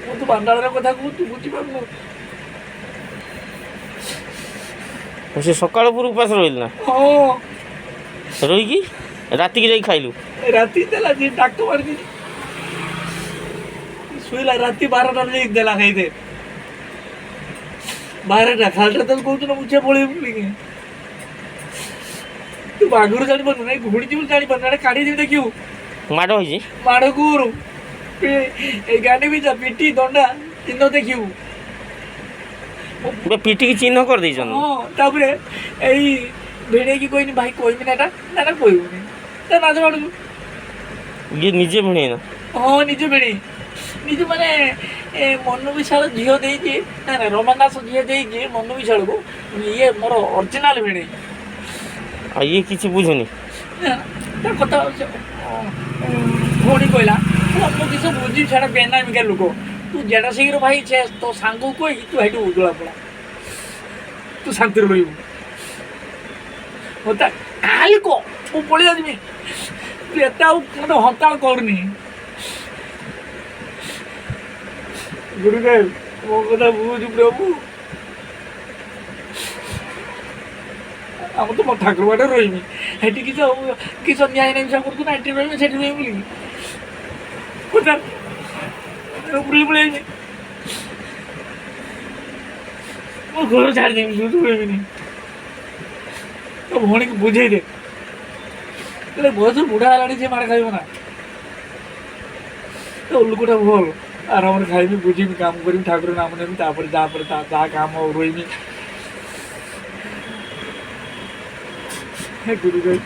ମୁଁ ତୁ ବାଣ୍ଡାଳର କଥା କହୁ ତୁ ବୁଝିପାରୁନୁ। ସେ ସକାଳ ପୁର ଉପାସ ରହିଲି ନା? ହଁ ରହିକି ରାତିକି ଯାଇ ଖାଇଲୁ? ରାତି ଦେଲା ଯେ ଡାକ୍ତର ମାରିକି ଶୋଇଲା ରାତି 12ଟାରେ ଯାଇକି ଦେଲା ଖାଇଦେ। 12ଟା ଖାଲିଟା ତାକୁ କହୁଛୁ ନା ମୁଛିଆ ପଳେଇବୁ ବୋଲିକି। ତୁ ଆଗରୁ ଜାଣିପାରୁନୁ ନାଇଁ ଘୁଡ଼ିଛି ବୋଲି ଜାଣିପାରୁନୁ ଏଇଟା କାଢ଼ିଦେବି ଦେଖିବୁ। ମାଡ଼ ହେଇଛି? ମାଡ଼ କୁରୁ এই ଗାଣ୍ଡି ବିଚା ପିଟି ଦଣ୍ଡା ଚିହ୍ନ ଦେଖିବୁ। ପିଟିକି ଚିହ୍ନ କରିଦେଇଛନ୍ତି? ହଁ ତାପରେ ଏଇ ଭିଣେଇକି କହିନି ଭାଇ କହିବି ନା ଏଟା ନା କହିବୁନି ତା ନାଜ ମାଡ଼କୁ। ଇଏ ନିଜେ ଭିଣେଇନ? ହଁ ନିଜେ ଭିଣେଇ ନିଜେ ମାନେ ମନୁ ବିଶାଳ ଝିଅ ଦେଇଛି ନା ନା ରମା ଦାସ ଝିଅ ଦେଇଛି ମନୁ ବିଶାଳକୁ। ଇଏ ମୋର ଅରିଜିନାଲ ଭିଣେଇ। ଆଉ ଇଏ କିଛି ବୁଝୁନି? ତା କଥା ଭଉଣୀ କହିଲା ମୁଁ କିଛି ବୁଝିବି ସେଟା ବେନାମିକା ଲୋକ। ତୁ ଯେଟା ଶୀଘ୍ର ଭାଇ ସେ ତୋ ସାଙ୍ଗକୁ କହିକି ତୁ ସେଇଠୁ ଉଜଳା ପଳା ତୁ ଶାନ୍ତିରେ ରହିବୁ। ମତେ କାଲି କହ ମୁଁ ପଳେଇ ଆସିବି ତୁ ଏତେ ଆଉ ମତେ ହନ୍ତାଳ କରୁନି। ଗୁରୁଦେବ ମୋ କଥା ବୁଝୁ ପ୍ରଭୁ। ଆମ ତ ମୋ ଠାକୁର ବାଟେ ରହିବି ସେଠି କିଛି ନ୍ୟାୟ ନିମିଷା କରୁଛୁ ନା ଏଠି ରହିବି ସେଠି ରହିବି ବୋଲିକି ବୁଲି ପଳେଇବି ମୋ ଘର ଛାଡ଼ିଦେବି ତୁ ରହିବିନି। ତୋ ଭଉଣୀକୁ ବୁଝେଇ ଦେ ବୟସ ବୁଢ଼ା ହେଲାଣି ସେ ମାଡ଼ ଖାଇବ ନା। ଲୋକଟା ଭଲ ଆରାମରେ ଖାଇବି ବୁଝିବି କାମ କରିବି ଠାକୁର ନାମ ନେବି ତାପରେ ଯାହା କାମ ରହିବି। ଗୁରୁଦେବ